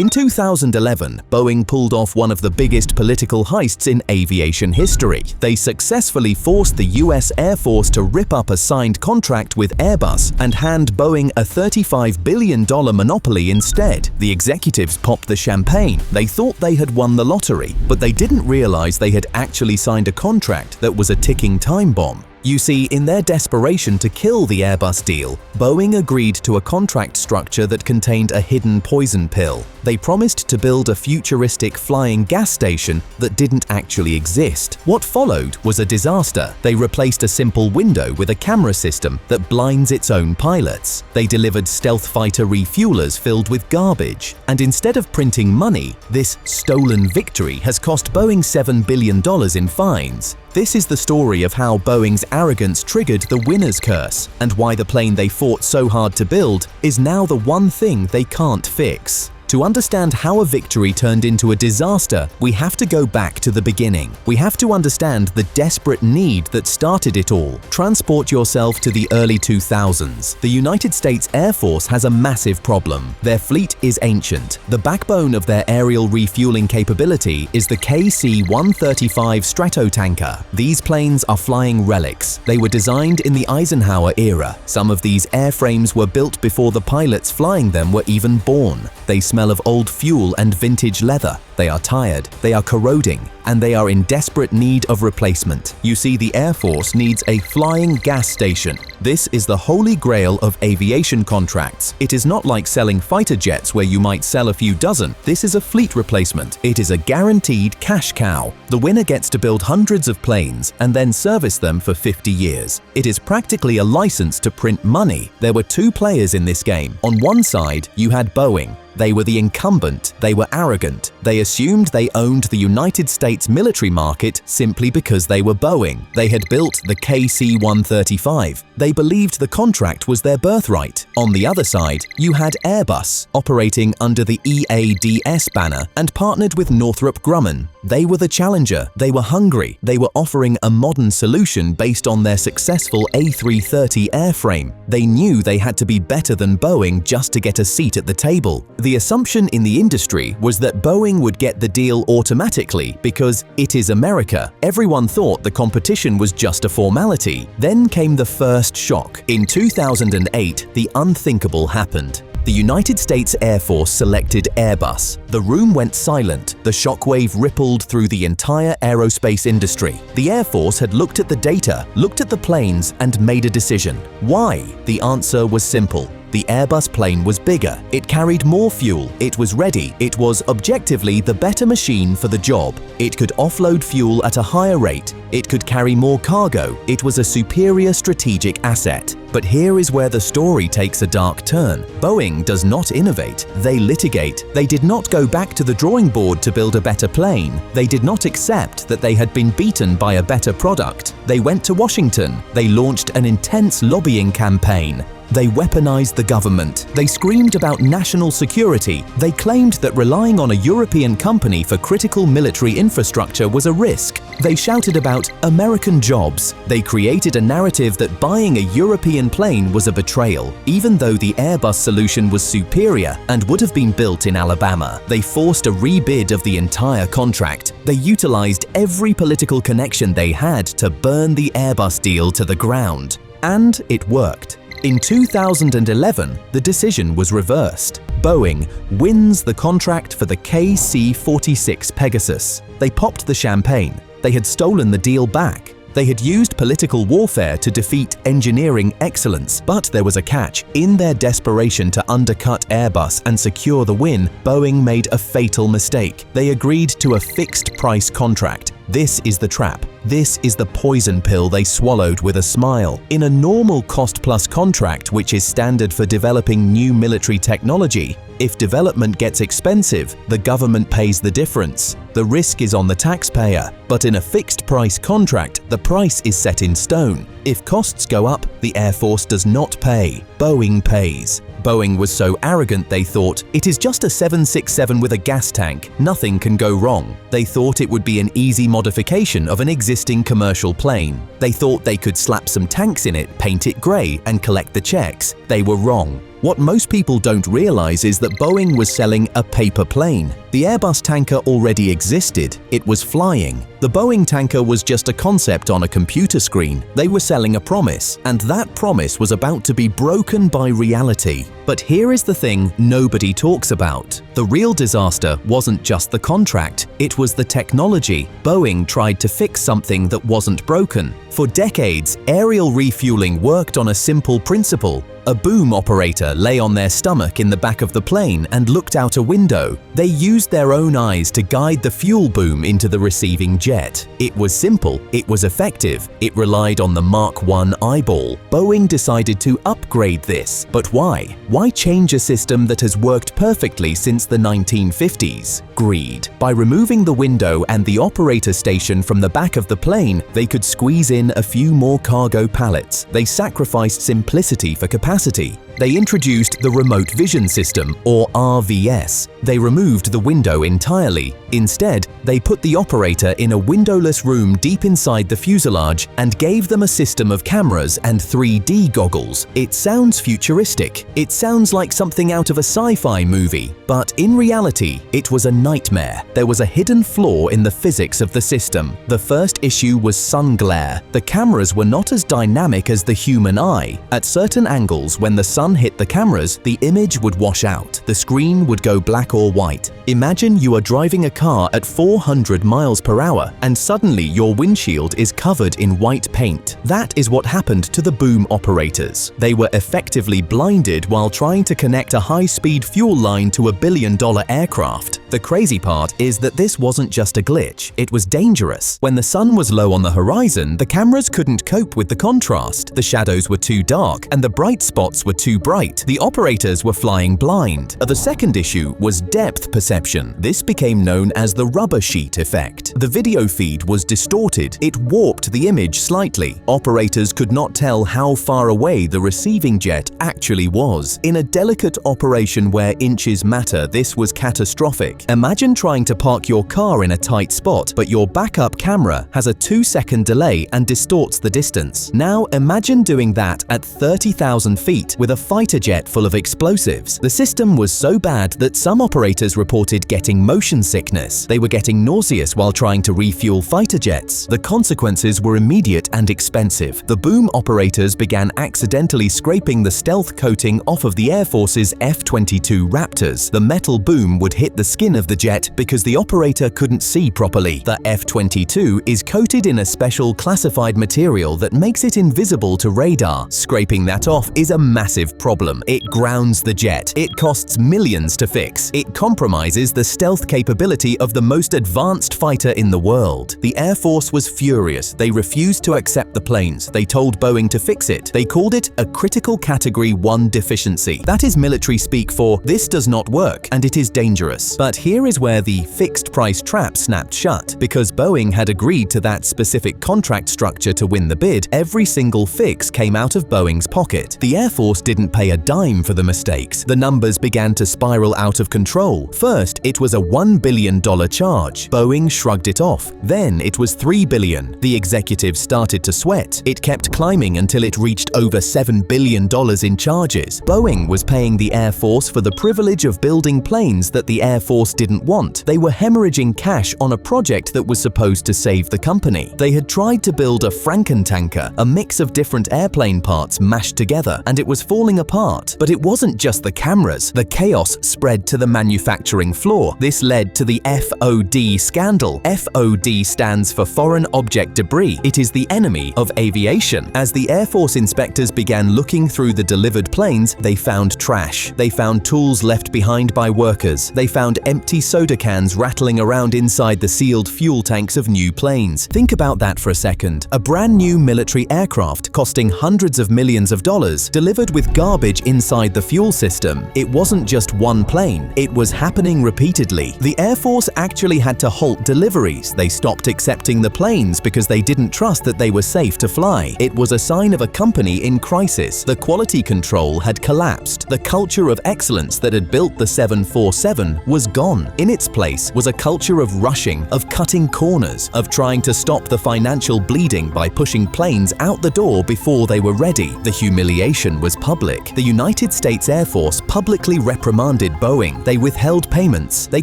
In 2011, Boeing pulled off one of the biggest political heists in aviation history. They successfully forced the US Air Force to rip up a signed contract with Airbus and hand Boeing a $35 billion monopoly instead. The executives popped the champagne. They thought they had won the lottery, but they didn't realize they had actually signed a contract that was a ticking time bomb. You see, in their desperation to kill the Airbus deal, Boeing agreed to a contract structure that contained a hidden poison pill. They promised to build a futuristic flying gas station that didn't actually exist. What followed was a disaster. They replaced a simple window with a camera system that blinds its own pilots. They delivered stealth fighter refuelers filled with garbage. And instead of printing money, this stolen victory has cost Boeing $7 billion in fines. This is the story of how Boeing's arrogance triggered the winner's curse, and why the plane they fought so hard to build is now the one thing they can't fix. To understand how a victory turned into a disaster, we have to go back to the beginning. We have to understand the desperate need that started it all. Transport yourself to the early 2000s. The United States Air Force has a massive problem. Their fleet is ancient. The backbone of their aerial refueling capability is the KC-135 Stratotanker. These planes are flying relics. They were designed in the Eisenhower era. Some of these airframes were built before the pilots flying them were even born. They smell of old fuel and vintage leather. They are tired, they are corroding, and they are in desperate need of replacement. You see, the Air Force needs a flying gas station. This is the holy grail of aviation contracts. It is not like selling fighter jets where you might sell a few dozen. This is a fleet replacement. It is a guaranteed cash cow. The winner gets to build hundreds of planes and then service them for 50 years. It is practically a license to print money. There were two players in this game. On one side, you had Boeing. They were the incumbent, they were arrogant. They assumed they owned the United States military market simply because they were Boeing. They had built the KC-135. They believed the contract was their birthright. On the other side, you had Airbus, operating under the EADS banner and partnered with Northrop Grumman. They were the challenger. They were hungry. They were offering a modern solution based on their successful A330 airframe. They knew they had to be better than Boeing just to get a seat at the table. The assumption in the industry was that Boeing would get the deal automatically because it is America. Everyone thought the competition was just a formality. Then came the first shock. In 2008, the unthinkable happened. The United States Air Force selected Airbus. The room went silent. The shockwave rippled through the entire aerospace industry. The Air Force had looked at the data, looked at the planes, and made a decision. Why? The answer was simple. The Airbus plane was bigger, it carried more fuel, it was ready, it was objectively the better machine for the job. It could offload fuel at a higher rate, it could carry more cargo, it was a superior strategic asset. But here is where the story takes a dark turn. Boeing does not innovate, they litigate. They did not go back to the drawing board to build a better plane. They did not accept that they had been beaten by a better product. They went to Washington, they launched an intense lobbying campaign. They weaponized the government. They screamed about national security. They claimed that relying on a European company for critical military infrastructure was a risk. They shouted about American jobs. They created a narrative that buying a European plane was a betrayal, even though the Airbus solution was superior and would have been built in Alabama. They forced a rebid of the entire contract. They utilized every political connection they had to burn the Airbus deal to the ground. And it worked. In 2011, the decision was reversed. Boeing wins the contract for the KC-46 Pegasus. They popped the champagne. They had stolen the deal back. They had used political warfare to defeat engineering excellence, but there was a catch. In their desperation to undercut Airbus and secure the win, Boeing made a fatal mistake. They agreed to a fixed-price contract. This is the trap. This is the poison pill they swallowed with a smile. In a normal cost-plus contract, which is standard for developing new military technology, if development gets expensive, the government pays the difference. The risk is on the taxpayer. But in a fixed-price contract, the price is set in stone. If costs go up, the Air Force does not pay. Boeing pays. Boeing was so arrogant they thought, it is just a 767 with a gas tank, nothing can go wrong. They thought it would be an easy modification of an existing commercial plane. They thought they could slap some tanks in it, paint it grey, and collect the checks. They were wrong. What most people don't realize is that Boeing was selling a paper plane. The Airbus tanker already existed. It was flying. The Boeing tanker was just a concept on a computer screen. They were selling a promise, and that promise was about to be broken by reality. But here is the thing nobody talks about. The real disaster wasn't just the contract, it was the technology. Boeing tried to fix something that wasn't broken. For decades, aerial refueling worked on a simple principle. A boom operator lay on their stomach in the back of the plane and looked out a window. They used their own eyes to guide the fuel boom into the receiving jet. It was simple, it was effective, it relied on the Mark I eyeball. Boeing decided to upgrade this. But why? Why change a system that has worked perfectly since the 1950s? Greed. By removing the window and the operator station from the back of the plane, they could squeeze in a few more cargo pallets. They sacrificed simplicity for capacity. They introduced the Remote Vision System, or RVS. They removed the window entirely. Instead, they put the operator in a windowless room deep inside the fuselage and gave them a system of cameras and 3D goggles. It sounds futuristic. It sounds like something out of a sci-fi movie. But in reality, it was a nightmare. There was a hidden flaw in the physics of the system. The first issue was sun glare. The cameras were not as dynamic as the human eye. At certain angles, when the sun hit the cameras, the image would wash out. The screen would go black or white. Imagine you are driving a car at 400 miles per hour and suddenly your windshield is covered in white paint. That is what happened to the boom operators. They were effectively blinded while trying to connect a high-speed fuel line to a billion-dollar aircraft. The crazy part is that this wasn't just a glitch, it was dangerous. When the sun was low on the horizon, the cameras couldn't cope with the contrast. The shadows were too dark and the bright spots were too bright. The operators were flying blind. The second issue was depth perception. This became known as the rubber sheet effect. The video feed was distorted. It warped the image slightly. Operators could not tell how far away the receiving jet actually was. In a delicate operation where inches matter, this was catastrophic. Imagine trying to park your car in a tight spot, but your backup camera has a 2-second delay and distorts the distance. Now imagine doing that at 30,000 feet with a fighter jet full of explosives. The system was so bad that some operators reported getting motion sickness. They were getting nauseous while trying to refuel fighter jets. The consequences were immediate and expensive. The boom operators began accidentally scraping the stealth coating off of the Air Force's F-22 Raptors. The metal boom would hit the skin of the jet because the operator couldn't see properly. The F-22 is coated in a special classified material that makes it invisible to radar. Scraping that off is a massive problem. It grounds the jet. It costs millions to fix. It compromises the stealth capability of the most advanced fighter in the world. The Air Force was furious. They refused to accept the planes. They told Boeing to fix it. They called it a critical category 1 deficiency. That is military speak for this does not work and it is dangerous. But here is where the fixed price trap snapped shut. Because Boeing had agreed to that specific contract structure to win the bid, every single fix came out of Boeing's pocket. The Air Force didn't pay a dime for the mistakes. The numbers began to spiral out of control. First, it was a $1 billion charge. Boeing shrugged it off. Then it was $3 billion. The executives started to sweat. It kept climbing until it reached over $7 billion in charges. Boeing was paying the Air Force for the privilege of building planes that the Air Force didn't want. They were hemorrhaging cash on a project that was supposed to save the company. They had tried to build a Frankentanker, a mix of different airplane parts mashed together, and it was falling apart. But it wasn't just the cameras. The chaos spread to the manufacturing floor. This led to the FOD scandal. FOD stands for Foreign Object Debris. It is the enemy of aviation. As the Air Force inspectors began looking through the delivered planes, they found trash. They found tools left behind by workers. They found empty soda cans rattling around inside the sealed fuel tanks of new planes. Think about that for a second. A brand new military aircraft costing hundreds of millions of dollars, delivered with garbage inside the fuel system. It wasn't just one plane. It was happening failing repeatedly. The Air Force actually had to halt deliveries. They stopped accepting the planes because they didn't trust that they were safe to fly. It was a sign of a company in crisis. The quality control had collapsed. The culture of excellence that had built the 747 was gone. In its place was a culture of rushing, of cutting corners, of trying to stop the financial bleeding by pushing planes out the door before they were ready. The humiliation was public. The United States Air Force publicly reprimanded Boeing. They withheld payments. They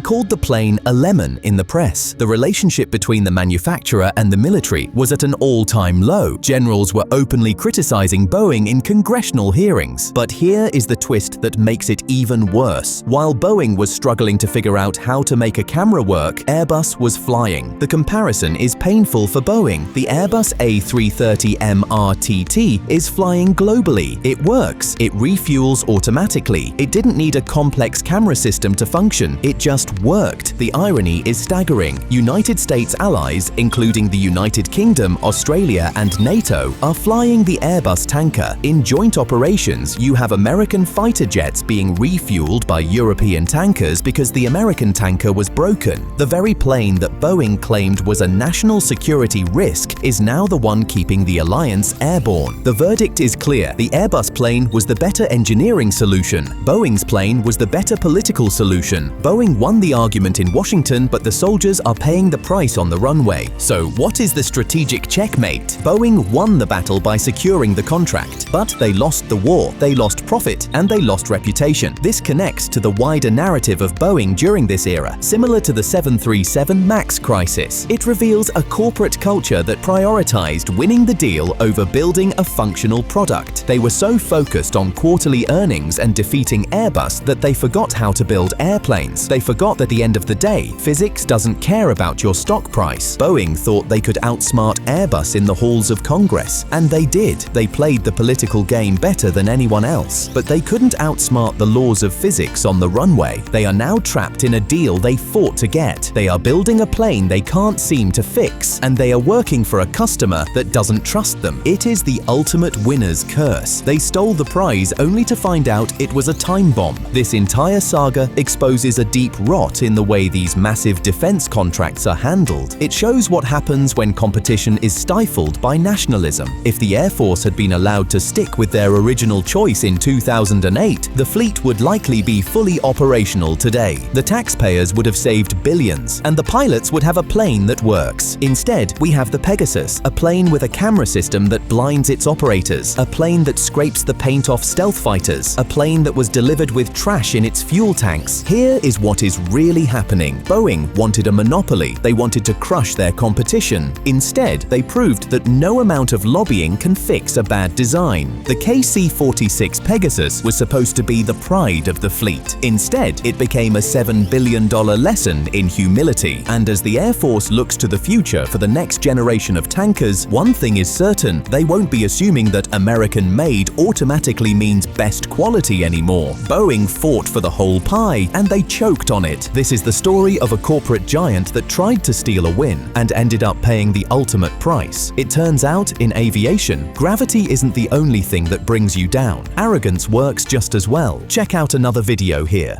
called the plane a lemon in the press. The relationship between the manufacturer and the military was at an all-time low. Generals were openly criticizing Boeing in congressional hearings. But here is the twist that makes it even worse. While Boeing was struggling to figure out how to make a camera work, Airbus was flying. The comparison is painful for Boeing. The Airbus A330 MRTT is flying globally. It works. It refuels automatically. It didn't need a complex camera system to function. It just worked. The irony is staggering. United States allies, including the United Kingdom, Australia, and NATO, are flying the Airbus tanker. In joint operations, you have American fighter jets being refueled by European tankers because the American tanker was broken. The very plane that Boeing claimed was a national security risk is now the one keeping the alliance airborne. The verdict is clear. The Airbus plane was the better engineering solution. Boeing's plane was the better political solution. Boeing won the argument in Washington, but the soldiers are paying the price on the runway. So what is the strategic checkmate? Boeing won the battle by securing the contract, but they lost the war, they lost profit, and they lost reputation. This connects to the wider narrative of Boeing during this era, similar to the 737 MAX crisis. It reveals a corporate culture that prioritized winning the deal over building a functional product. They were so focused on quarterly earnings and defeating Airbus that they forgot how to build airplanes. They forgot that at the end of the day, physics doesn't care about your stock price. Boeing thought they could outsmart Airbus in the halls of Congress, and they did. They played the political game better than anyone else, but they couldn't outsmart the laws of physics on the runway. They are now trapped in a deal they fought to get. They are building a plane they can't seem to fix, and they are working for a customer that doesn't trust them. It is the ultimate winner's curse. They stole the prize only to find out it was a time bomb. This entire saga exposes a deep rot in the way these massive defense contracts are handled. It shows what happens when competition is stifled by nationalism. If the Air Force had been allowed to stick with their original choice in 2008, the fleet would likely be fully operational today. The taxpayers would have saved billions, and the pilots would have a plane that works. Instead, we have the Pegasus, a plane with a camera system that blinds its operators, a plane that scrapes the paint off stealth fighters, a plane that was delivered with trash in its fuel tanks. Here is what is really happening. Boeing wanted a monopoly. They wanted to crush their competition. Instead, they proved that no amount of lobbying can fix a bad design. The KC-46 Pegasus was supposed to be the pride of the fleet. Instead, it became a $7 billion lesson in humility. And as the Air Force looks to the future for the next generation of tankers, one thing is certain: they won't be assuming that American-made automatically means best quality anymore. Boeing fought for the whole pie, and they choked on it. This is the story of a corporate giant that tried to steal a win and ended up paying the ultimate price. It turns out, in aviation, gravity isn't the only thing that brings you down. Arrogance works just as well. Check out another video here.